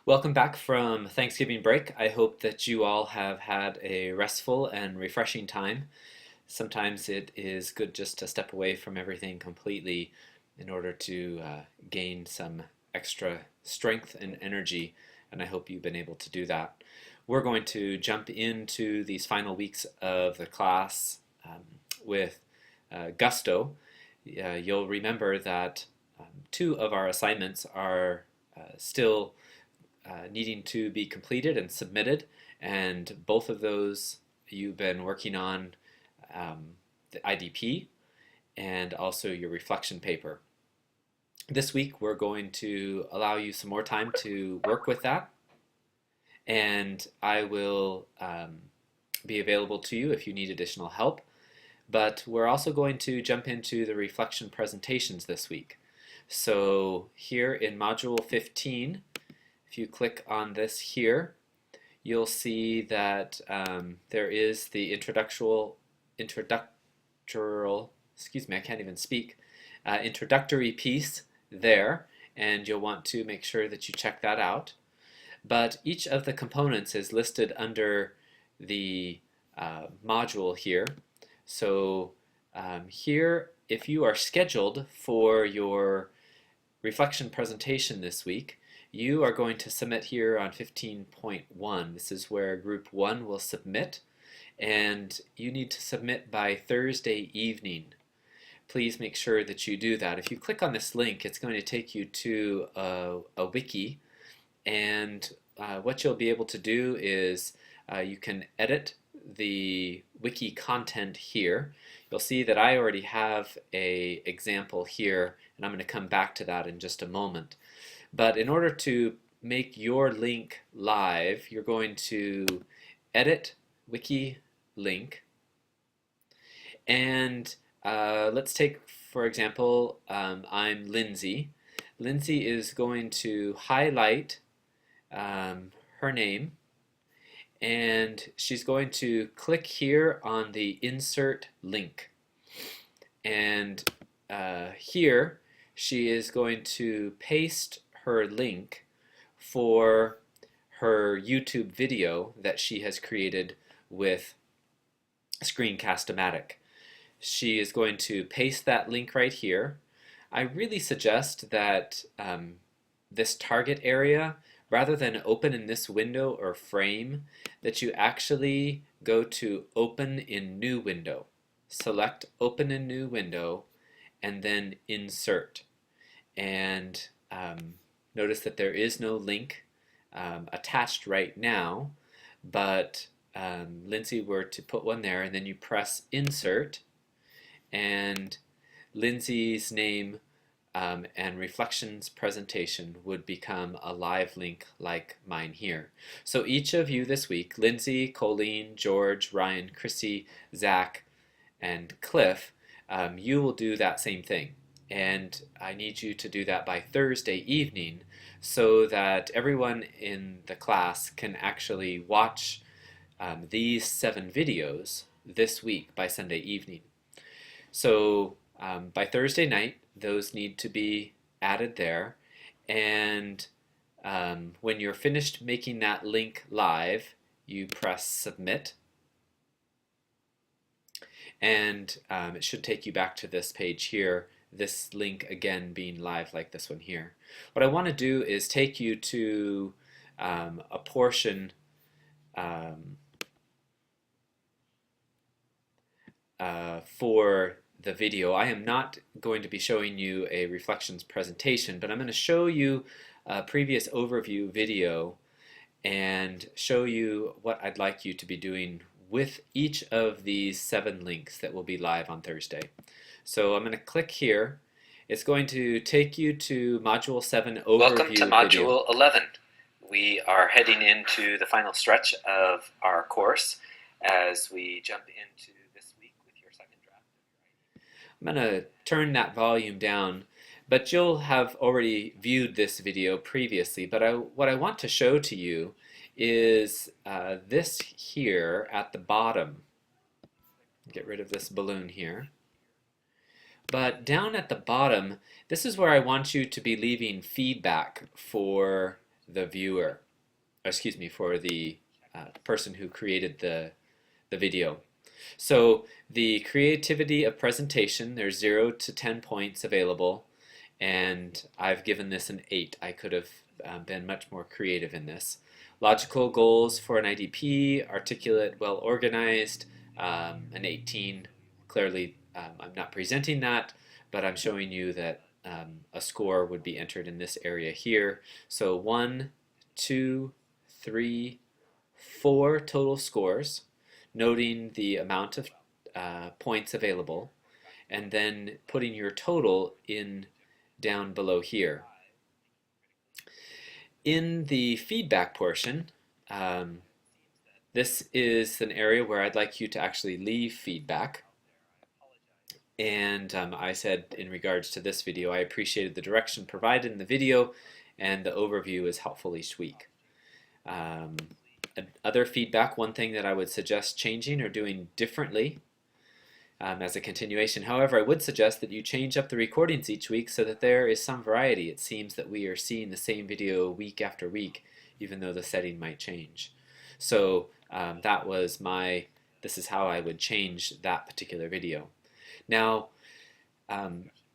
Welcome back from Thanksgiving break. I hope that you all have had a restful and refreshing time. Sometimes it is good just to step away from everything completely in order to gain some extra strength and energy, and I hope you've been able to do that. We're going to jump into these final weeks of the class with gusto. You'll remember that two of our assignments are still needing to be completed and submitted, and both of those you've been working on the IDP and also your reflection paper. This week we're going to allow you some more time to work with that, and I will be available to you if you need additional help. But we're also going to jump into the reflection presentations this week. So here in Module 15, if you click on this here, you'll see that there is the introductory, introductory piece there, and you'll want to make sure that you check that out. But each of the components is listed under the module here. So here, if you are scheduled for your reflection presentation this week, you are going to submit here on 15.1. This is where Group 1 will submit, and you need to submit by Thursday evening. Please make sure that you do that. If you click on this link, it's going to take you to a wiki, and what you'll be able to do is you can edit the wiki content here. You'll see that I already have an example here, and I'm going to come back to that in just a moment. But in order to make your link live, you're going to edit wiki link, and let's take, for example, I'm Lindsay. Lindsay is going to highlight her name, and she's going to click here on the insert link, and here she is going to paste her link for her YouTube video that she has created with Screencast-O-Matic. She is going to paste that link right here. I really suggest that this target area, rather than open in this window or frame, that you actually go to Open in New Window. Select Open in New Window and then Insert. And notice that there is no link attached right now, but Lindsay were to put one there, and then you press Insert, and Lindsay's name and Reflections presentation would become a live link like mine here. So each of you this week, Lindsay, Colleen, George, Ryan, Chrissy, Zach, and Cliff, you will do that same thing. And I need you to do that by Thursday evening so that everyone in the class can actually watch these 7 videos this week by Sunday evening. So by Thursday night, those need to be added there, and when you're finished making that link live, you press Submit, and it should take you back to this page here, this link again being live like this one here. What I want to do is take you to a portion for the video. I am not going to be showing you a reflections presentation, but I'm going to show you a previous overview video and show you what I'd like you to be doing with each of these 7 links that will be live on Thursday. So I'm going to click here. It's going to take you to Module 7 overview. Welcome to Module 11. We are heading into the final stretch of our course as we jump into this week with your second draft. I'm going to turn that volume down, but you'll have already viewed this video previously. But what I want to show to you is this here at the bottom. Get rid of this balloon here. But down at the bottom, this is where I want you to be leaving feedback for the viewer, excuse me, for the person who created the video. So the creativity of presentation, there's 0 to 10 points available, and I've given this an 8. I could have been much more creative in this. Logical goals for an IDP, articulate, well organized, an 18. Clearly, I'm not presenting that, but I'm showing you that a score would be entered in this area here. So 1, 2, 3, 4 total scores, noting the amount of points available, and then putting your total in down below here. In the feedback portion, this is an area where I'd like you to actually leave feedback. And I said in regards to this video, I appreciated the direction provided in the video, and the overview is helpful each week. Other feedback, one thing that I would suggest changing or doing differently as a continuation. However, I would suggest that you change up the recordings each week so that there is some variety. It seems that we are seeing the same video week after week, even though the setting might change. So that was this is how I would change that particular video. Now,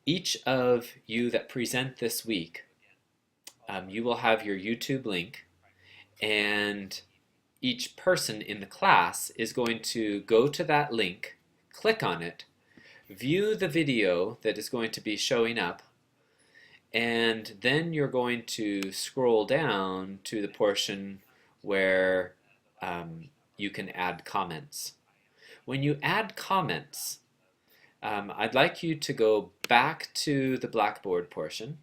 each of you that present this week, you will have your YouTube link, and each person in the class is going to go to that link, click on it, view the video that is going to be showing up, and then you're going to scroll down to the portion where you can add comments. When you add comments, I'd like you to go back to the Blackboard portion,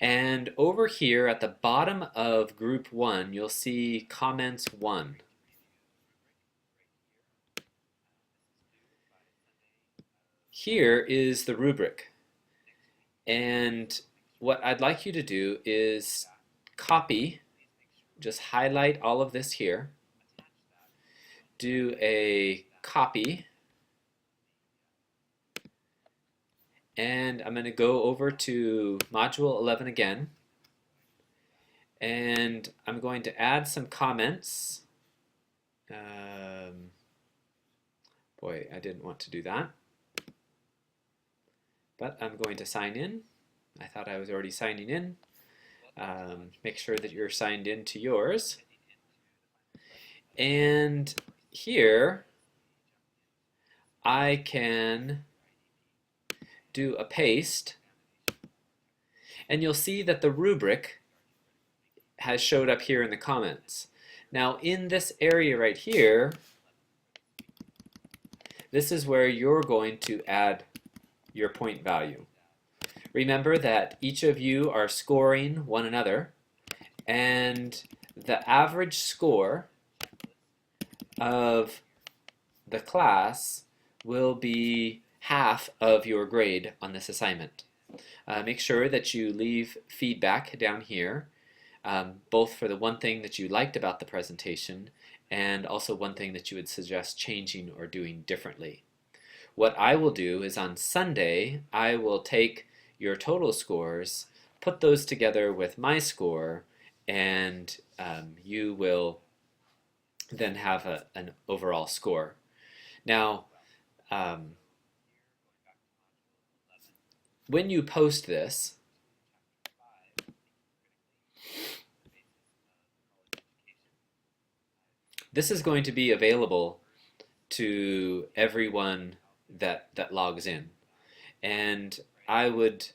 and over here at the bottom of group 1 you'll see comments 1. Here is the rubric, and what I'd like you to do is copy, just highlight all of this here, do a copy, and I'm going to go over to module 11 again, and I'm going to add some comments. Boy, I didn't want to do that, but I'm going to sign in. I thought I was already signing in. Make sure that you're signed in to yours. And here I can do a paste, and you'll see that the rubric has showed up here in the comments. Now in this area right here, this is where you're going to add your point value. Remember that each of you are scoring one another, and the average score of the class will be half of your grade on this assignment. Make sure that you leave feedback down here, both for the one thing that you liked about the presentation and also one thing that you would suggest changing or doing differently. What I will do is on Sunday I will take your total scores, put those together with my score, and you will then have an overall score. Now, when you post this, this is going to be available to everyone that logs in, and I would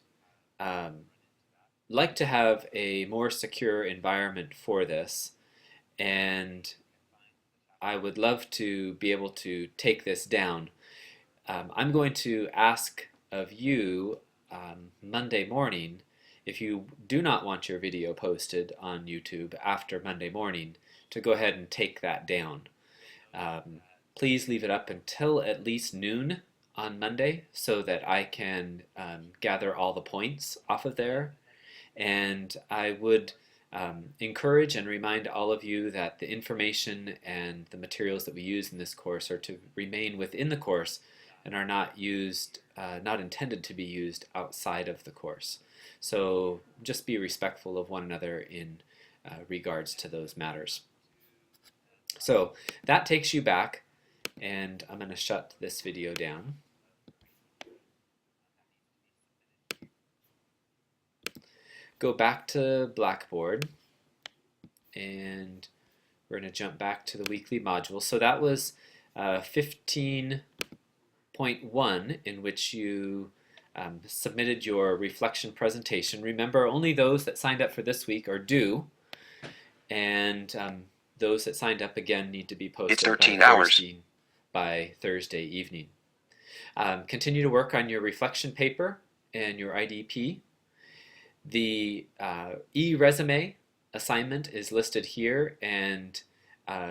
like to have a more secure environment for this, and I would love to be able to take this down. I'm going to ask of you Monday morning, if you do not want your video posted on YouTube after Monday morning, to go ahead and take that down. Please leave it up until at least noon on Monday so that I can gather all the points off of there. And I would encourage and remind all of you that the information and the materials that we use in this course are to remain within the course and are not used, not intended to be used outside of the course. So just be respectful of one another in regards to those matters. So that takes you back, and I'm going to shut this video down. Go back to Blackboard, and we're going to jump back to the weekly module. So that was 15.1, in which you submitted your reflection presentation. Remember, only those that signed up for this week are due, and those that signed up again need to be posted It's 13 hours. By Thursday evening. Continue to work on your reflection paper and your IDP. The e-resume assignment is listed here, and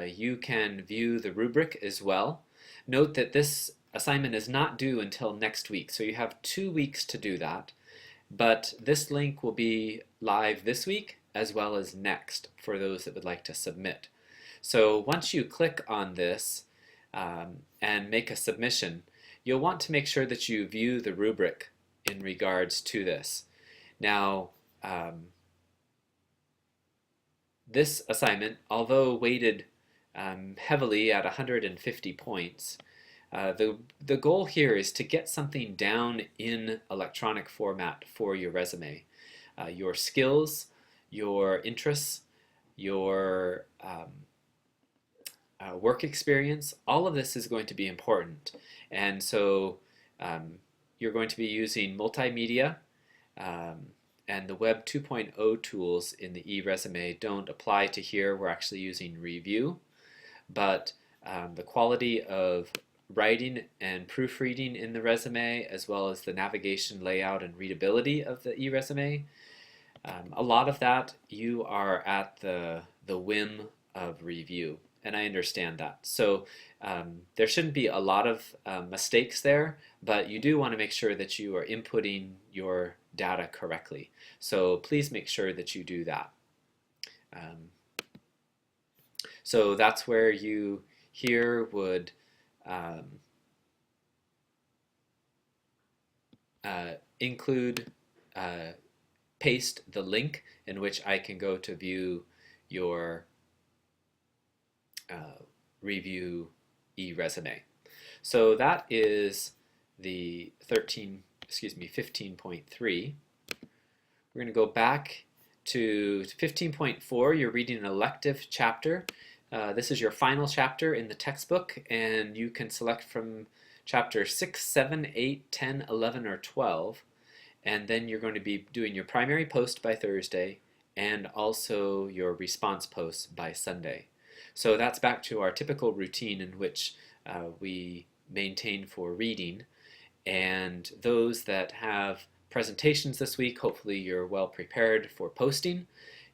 you can view the rubric as well. Note that this assignment is not due until next week, so you have 2 weeks to do that. But this link will be live this week as well as next for those that would like to submit. So once you click on this and make a submission, you'll want to make sure that you view the rubric in regards to this. Now, this assignment, although weighted heavily at 150 points, the goal here is to get something down in electronic format for your resume. Your skills, your interests, your work experience, all of this is going to be important. And so you're going to be using multimedia, and the Web 2.0 tools in the eResume don't apply to here. We're actually using Review, but the quality of writing and proofreading in the resume, as well as the navigation, layout, and readability of the eResume, a lot of that you are at the whim of Review, and I understand that. So there shouldn't be a lot of mistakes there, but you do want to make sure that you are inputting your data correctly. So please make sure that you do that. So that's where you here would include, paste the link in which I can go to view your review eResume. So that is the 15.3. We're going to go back to 15.4. You're reading an elective chapter. This is your final chapter in the textbook, and you can select from chapter 6, 7, 8, 10, 11, or 12. And then you're going to be doing your primary post by Thursday and also your response posts by Sunday. So that's back to our typical routine in which we maintain for reading. And those that have presentations this week, hopefully you're well prepared for posting.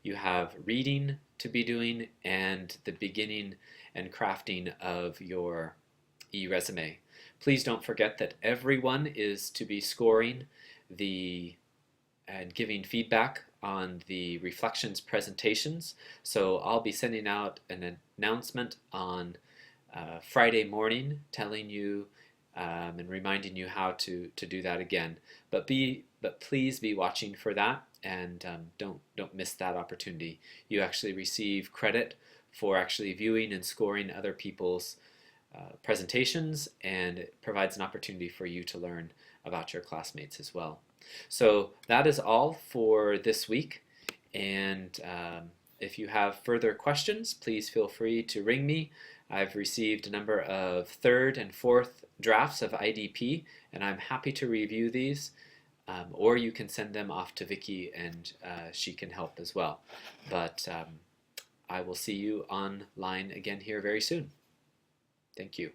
You have reading to be doing and the beginning and crafting of your eResume. Please don't forget that everyone is to be scoring and giving feedback on the reflections presentations. So I'll be sending out an announcement on Friday morning telling you and reminding you how to do that again. But please be watching for that, and don't miss that opportunity. You actually receive credit for actually viewing and scoring other people's presentations, and it provides an opportunity for you to learn about your classmates as well. So that is all for this week, and if you have further questions, please feel free to ring me. I've received a number of third and fourth drafts of IDP, and I'm happy to review these, or you can send them off to Vicki, and she can help as well. But I will see you online again here very soon. Thank you.